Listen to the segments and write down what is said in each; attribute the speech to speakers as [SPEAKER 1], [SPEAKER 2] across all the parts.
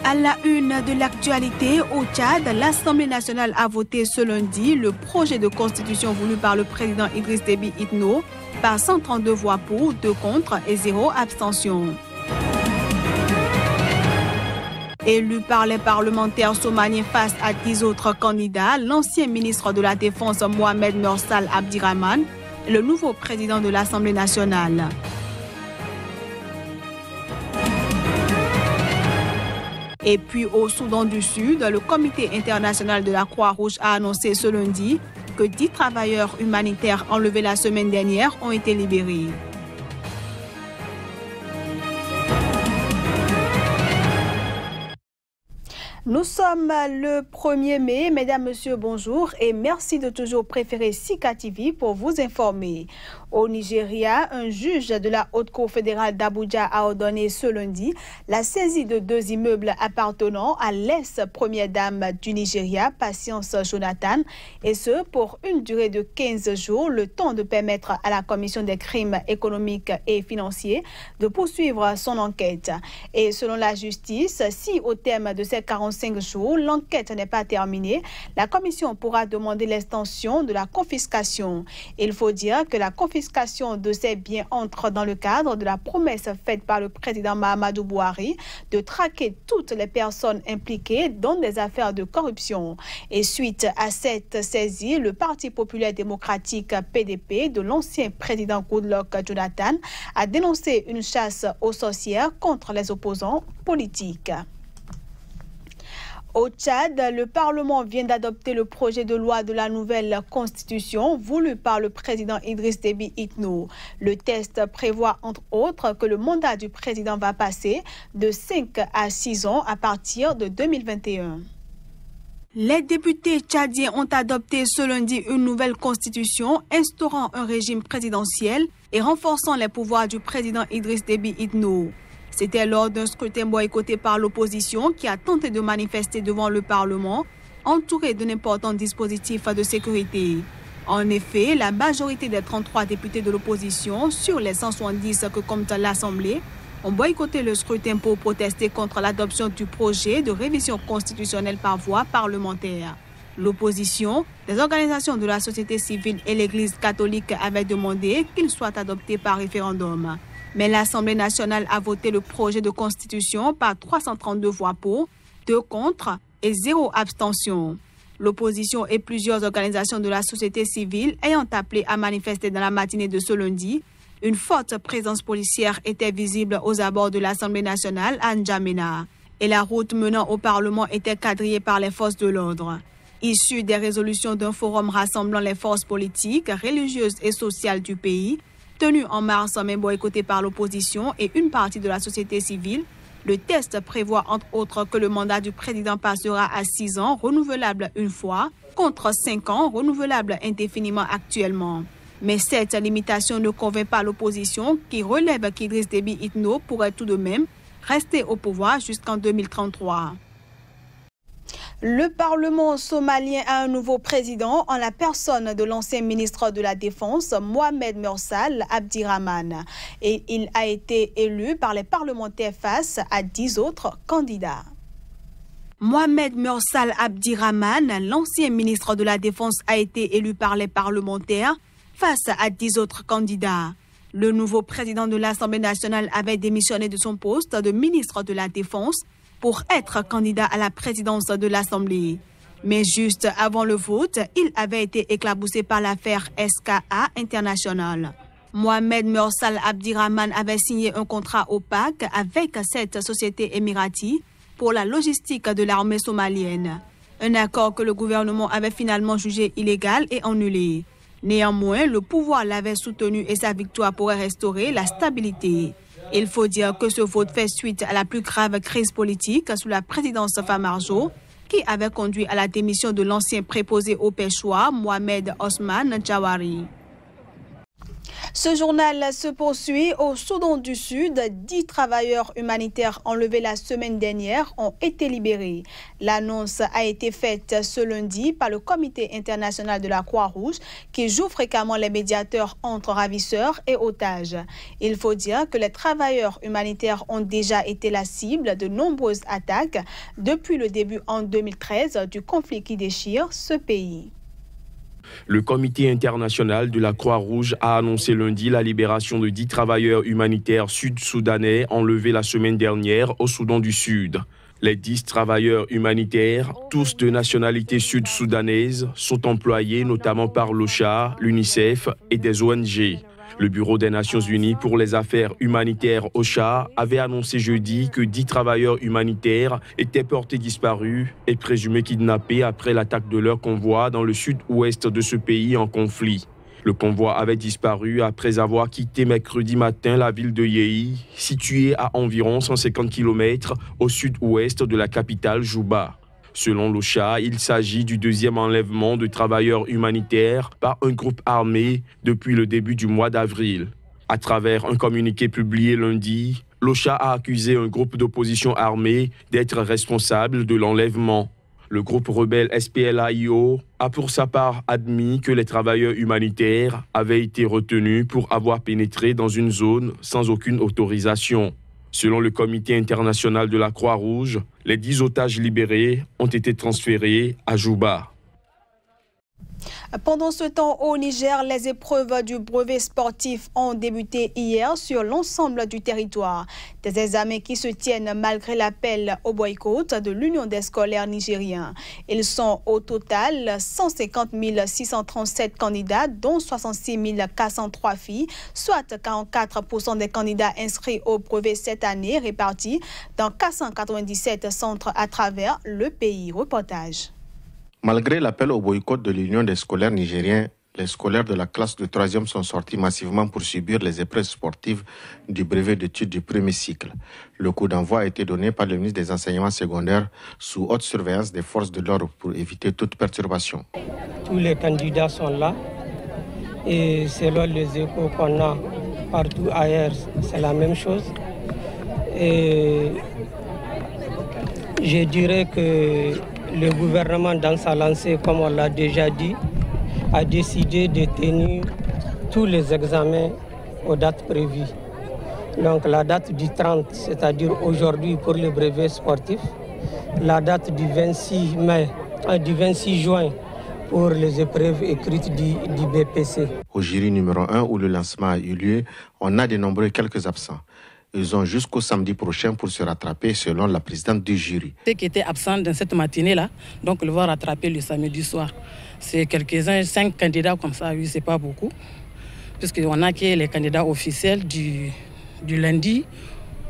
[SPEAKER 1] À la une de l'actualité, au Tchad, l'Assemblée nationale a voté ce lundi le projet de constitution voulu par le président Idriss Déby Itno par 132 voix pour, 2 contre et 0 abstention. Élu par les parlementaires somaliens face à 10 autres candidats, l'ancien ministre de la Défense Mohamed Mursal Abdirahman est le nouveau président de l'Assemblée nationale. Et puis au Soudan du Sud, le Comité international de la Croix-Rouge a annoncé ce lundi que 10 travailleurs humanitaires enlevés la semaine dernière ont été libérés. Nous sommes le 1er mai. Mesdames, Messieurs, bonjour et merci de toujours préférer Sika TV pour vous informer. Au Nigeria, un juge de la Haute Cour fédérale d'Abuja a ordonné ce lundi la saisie de 2 immeubles appartenant à l'ex-première dame du Nigeria, Patience Jonathan, et ce pour une durée de 15 jours, le temps de permettre à la Commission des crimes économiques et financiers de poursuivre son enquête. Et selon la justice, si au terme de ces 45 jours, l'enquête n'est pas terminée, la Commission pourra demander l'extension de la confiscation. Il faut dire que la confiscation de ces biens entre dans le cadre de la promesse faite par le président Mahamadou Bouhari de traquer toutes les personnes impliquées dans des affaires de corruption. Et suite à cette saisie, le Parti populaire démocratique PDP de l'ancien président Goodluck Jonathan a dénoncé une chasse aux sorcières contre les opposants politiques. Au Tchad, le Parlement vient d'adopter le projet de loi de la nouvelle constitution voulu par le président Idriss Déby Itno. Le texte prévoit entre autres que le mandat du président va passer de 5 à 6 ans à partir de 2021. Les députés tchadiens ont adopté ce lundi une nouvelle constitution instaurant un régime présidentiel et renforçant les pouvoirs du président Idriss Déby Itno. C'était lors d'un scrutin boycotté par l'opposition qui a tenté de manifester devant le Parlement, entouré d'un important dispositif de sécurité. En effet, la majorité des 33 députés de l'opposition, sur les 170 que compte l'Assemblée, ont boycotté le scrutin pour protester contre l'adoption du projet de révision constitutionnelle par voie parlementaire. L'opposition, les organisations de la société civile et l'Église catholique avaient demandé qu'il soit adopté par référendum. Mais l'Assemblée nationale a voté le projet de constitution par 332 voix pour, 2 contre et 0 abstention. L'opposition et plusieurs organisations de la société civile ayant appelé à manifester dans la matinée de ce lundi, une forte présence policière était visible aux abords de l'Assemblée nationale à N'Djamena. Et la route menant au Parlement était quadrillée par les forces de l'ordre. Issue des résolutions d'un forum rassemblant les forces politiques, religieuses et sociales du pays, tenu en mars mais boycotté par l'opposition et une partie de la société civile, le texte prévoit entre autres que le mandat du président passera à 6 ans, renouvelable une fois, contre 5 ans, renouvelable indéfiniment actuellement. Mais cette limitation ne convainc pas l'opposition qui relève qu'Idriss Déby Itno pourrait tout de même rester au pouvoir jusqu'en 2033. Le Parlement somalien a un nouveau président en la personne de l'ancien ministre de la Défense, Mohamed Mursal Abdirahman. Et il a été élu par les parlementaires face à 10 autres candidats. Mohamed Mursal Abdirahman, l'ancien ministre de la Défense, a été élu par les parlementaires face à 10 autres candidats. Le nouveau président de l'Assemblée nationale avait démissionné de son poste de ministre de la Défense pour être candidat à la présidence de l'Assemblée. Mais juste avant le vote, il avait été éclaboussé par l'affaire SKA International. Mohamed Mursal Abdirahman avait signé un contrat opaque avec cette société émirati pour la logistique de l'armée somalienne. Un accord que le gouvernement avait finalement jugé illégal et annulé. Néanmoins, le pouvoir l'avait soutenu et sa victoire pourrait restaurer la stabilité. Il faut dire que ce vote fait suite à la plus grave crise politique sous la présidence Famarjo, qui avait conduit à la démission de l'ancien préposé au Peshwa, Mohamed Osman Jawari. Ce journal se poursuit. Au Soudan du Sud, 10 travailleurs humanitaires enlevés la semaine dernière ont été libérés. L'annonce a été faite ce lundi par le Comité international de la Croix-Rouge qui joue fréquemment les médiateurs entre ravisseurs et otages. Il faut dire que les travailleurs humanitaires ont déjà été la cible de nombreuses attaques depuis le début en 2013 du conflit qui déchire ce pays.
[SPEAKER 2] Le Comité international de la Croix-Rouge a annoncé lundi la libération de 10 travailleurs humanitaires sud-soudanais enlevés la semaine dernière au Soudan du Sud. Les 10 travailleurs humanitaires, tous de nationalité sud-soudanaise, sont employés notamment par l'OCHA, l'UNICEF et des ONG. Le Bureau des Nations Unies pour les affaires humanitaires OCHA avait annoncé jeudi que 10 travailleurs humanitaires étaient portés disparus et présumés kidnappés après l'attaque de leur convoi dans le sud-ouest de ce pays en conflit. Le convoi avait disparu après avoir quitté mercredi matin la ville de Yei, située à environ 150 km au sud-ouest de la capitale Juba. Selon l'OCHA, il s'agit du deuxième enlèvement de travailleurs humanitaires par un groupe armé depuis le début du mois d'avril. À travers un communiqué publié lundi, l'OCHA a accusé un groupe d'opposition armée d'être responsable de l'enlèvement. Le groupe rebelle SPLA-IO a pour sa part admis que les travailleurs humanitaires avaient été retenus pour avoir pénétré dans une zone sans aucune autorisation. Selon le Comité international de la Croix-Rouge, les 10 otages libérés ont été transférés à Juba.
[SPEAKER 1] Pendant ce temps, au Niger, les épreuves du brevet sportif ont débuté hier sur l'ensemble du territoire. Des examens qui se tiennent malgré l'appel au boycott de l'Union des scolaires nigériens. Ils sont au total 150 637 candidats, dont 66 403 filles, soit 44% des candidats inscrits au brevet cette année, répartis dans 497 centres à travers le pays. Reportage.
[SPEAKER 3] Malgré l'appel au boycott de l'Union des scolaires nigériens, les scolaires de la classe de 3e sont sortis massivement pour subir les épreuves sportives du brevet d'études du premier cycle. Le coup d'envoi a été donné par le ministre des Enseignements secondaires sous haute surveillance des forces de l'ordre pour éviter toute perturbation.
[SPEAKER 4] Tous les candidats sont là et selon les échos qu'on a partout ailleurs, c'est la même chose. Et je dirais que le gouvernement, dans sa lancée, comme on l'a déjà dit, a décidé de tenir tous les examens aux dates prévues. Donc la date du 30, c'est-à-dire aujourd'hui pour le brevet sportif, la date du 26 juin pour les épreuves écrites du BPC. Au
[SPEAKER 3] jury numéro 1, où le lancement a eu lieu, on a dénombré quelques absents. Ils ont jusqu'au samedi prochain pour se rattraper, selon la présidente du jury.
[SPEAKER 5] Ceux qui étaient absents dans cette matinée-là, donc ils vont rattraper le samedi soir. C'est quelques-uns, 5 candidats comme ça, oui, c'est pas beaucoup. Puisqu'on a que les candidats officiels du lundi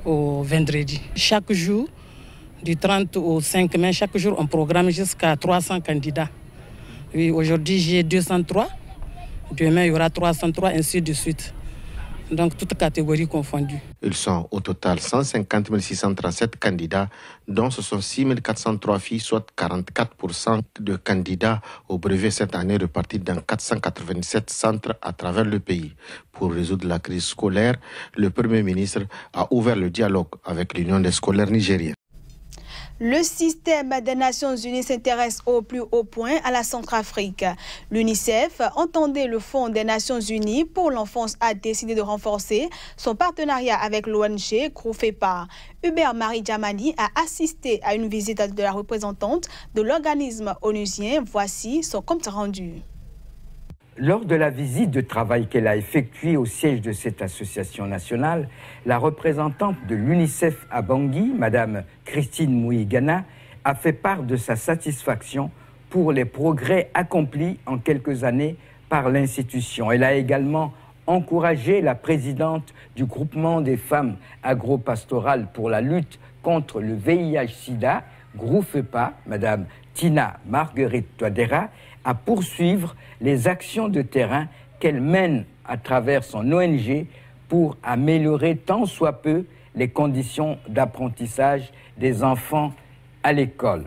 [SPEAKER 5] au vendredi. Chaque jour, du 30 au 5 mai, chaque jour, on programme jusqu'à 300 candidats. Oui, aujourd'hui, j'ai 203. Demain, il y aura 303, ainsi de suite. Donc, toutes catégories confondues.
[SPEAKER 3] Ils sont au total 150 637 candidats, dont ce sont 6 403 filles, soit 44% de candidats au brevet cette année, repartis dans 487 centres à travers le pays. Pour résoudre la crise scolaire, le Premier ministre a ouvert le dialogue avec l'Union des scolaires nigériens.
[SPEAKER 1] Le système des Nations Unies s'intéresse au plus haut point à la Centrafrique. L'UNICEF, entendez le Fonds des Nations Unies pour l'enfance, a décidé de renforcer son partenariat avec l'ONG Groufepa. Hubert Marie Djamani a assisté à une visite de la représentante de l'organisme onusien. Voici son compte rendu.
[SPEAKER 6] Lors de la visite de travail qu'elle a effectuée au siège de cette association nationale, la représentante de l'UNICEF à Bangui, Mme Christine Mouigana, a fait part de sa satisfaction pour les progrès accomplis en quelques années par l'institution. Elle a également encouragé la présidente du groupement des femmes agro-pastorales pour la lutte contre le VIH-Sida, Groufepa, Mme Tina Marguerite Touadéra, à poursuivre les actions de terrain qu'elle mène à travers son ONG pour améliorer tant soit peu les conditions d'apprentissage des enfants à l'école.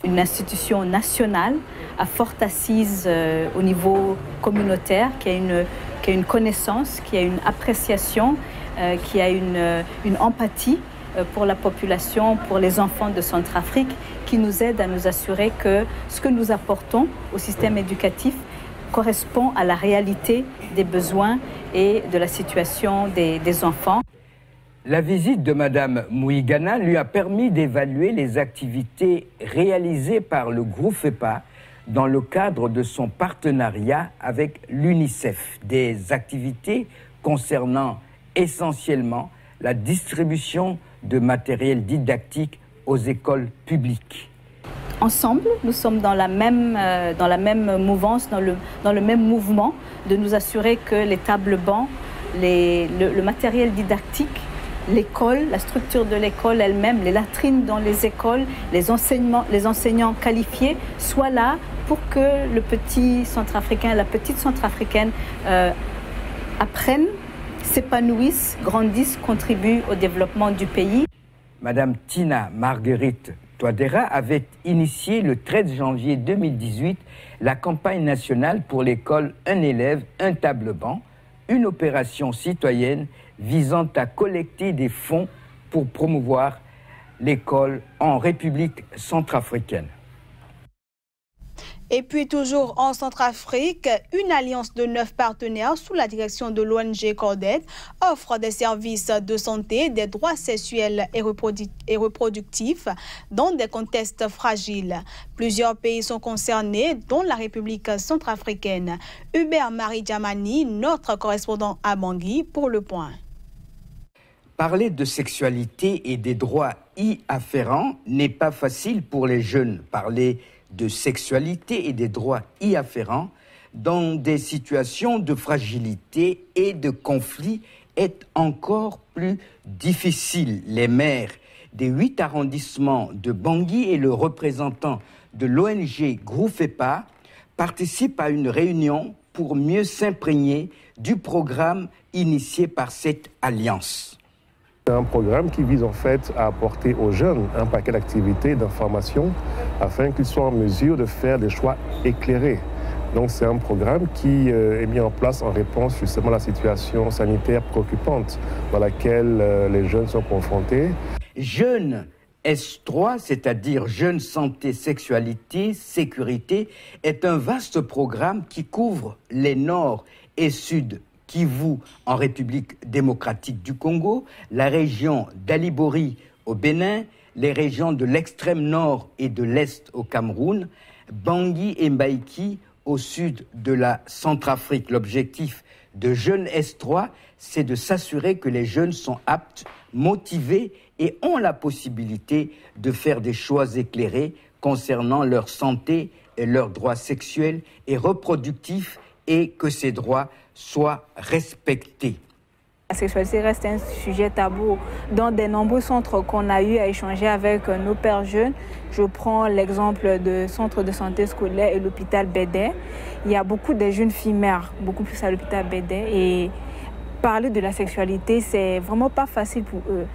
[SPEAKER 7] Une institution nationale à forte assise au niveau communautaire, qui a qui a une connaissance, qui a une appréciation, qui a une empathie pour la population, pour les enfants de Centrafrique, qui nous aide à nous assurer que ce que nous apportons au système éducatif correspond à la réalité des besoins et de la situation des enfants.
[SPEAKER 6] La visite de Mme Mouigana lui a permis d'évaluer les activités réalisées par le groupe FEPA dans le cadre de son partenariat avec l'UNICEF. Des activités concernant essentiellement la distribution de matériel didactique aux écoles publiques.
[SPEAKER 7] Ensemble, nous sommes dans la même mouvance, dans le même mouvement de nous assurer que les tables bancs, le matériel didactique, l'école, la structure de l'école elle-même, les latrines dans les écoles, les enseignants qualifiés soient là pour que le petit centrafricain, la petite centrafricaine apprennent, s'épanouissent, grandissent, contribuent au développement du pays.
[SPEAKER 6] Madame Tina Marguerite Touadéra avait initié le 13 janvier 2018 la campagne nationale pour l'école Un élève, un table-banc, une opération citoyenne visant à collecter des fonds pour promouvoir l'école en République centrafricaine.
[SPEAKER 1] Et puis toujours en Centrafrique, une alliance de 9 partenaires sous la direction de l'ONG Cordet offre des services de santé, des droits sexuels et reproductifs dans des contextes fragiles. Plusieurs pays sont concernés, dont la République centrafricaine. Hubert Marie Djamani, notre correspondant à Bangui, pour Le Point.
[SPEAKER 6] Parler de sexualité et des droits y afférents n'est pas facile pour les jeunes. Parler de sexualité et des droits y afférents dans des situations de fragilité et de conflit est encore plus difficile. Les maires des 8 arrondissements de Bangui et le représentant de l'ONG GROUFEPA participent à une réunion pour mieux s'imprégner du programme initié par cette alliance.
[SPEAKER 8] C'est un programme qui vise en fait à apporter aux jeunes un paquet d'activités et d'informations afin qu'ils soient en mesure de faire des choix éclairés. Donc c'est un programme qui est mis en place en réponse justement à la situation sanitaire préoccupante dans laquelle les jeunes sont confrontés.
[SPEAKER 6] Jeunes S3, c'est-à-dire Jeunes Santé, Sexualité, Sécurité, est un vaste programme qui couvre les nord et sud Kivu en République démocratique du Congo, la région d'Alibori au Bénin, les régions de l'extrême nord et de l'est au Cameroun, Bangui et Mbaïki au sud de la Centrafrique. L'objectif de Jeunes S3, c'est de s'assurer que les jeunes sont aptes, motivés et ont la possibilité de faire des choix éclairés concernant leur santé et leurs droits sexuels et reproductifs et que ces droits soient respectés.
[SPEAKER 9] La sexualité reste un sujet tabou. Dans de nombreux centres qu'on a eu à échanger avec nos pères jeunes, je prends l'exemple de centre de santé scolaire et l'hôpital Bédé. Il y a beaucoup de jeunes filles mères, beaucoup plus à l'hôpital Bédé. Et parler de la sexualité, c'est vraiment pas facile pour eux.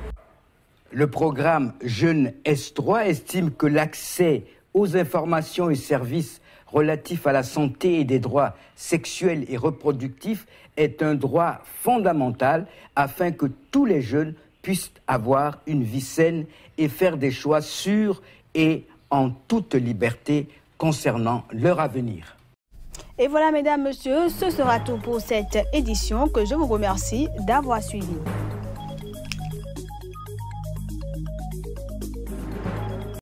[SPEAKER 6] Le programme Jeunes S3 estime que l'accès aux informations et services relatifs à la santé et des droits sexuels et reproductifs est un droit fondamental afin que tous les jeunes puissent avoir une vie saine et faire des choix sûrs et en toute liberté concernant leur avenir.
[SPEAKER 1] Et voilà, mesdames, messieurs, ce sera tout pour cette édition que je vous remercie d'avoir suivi.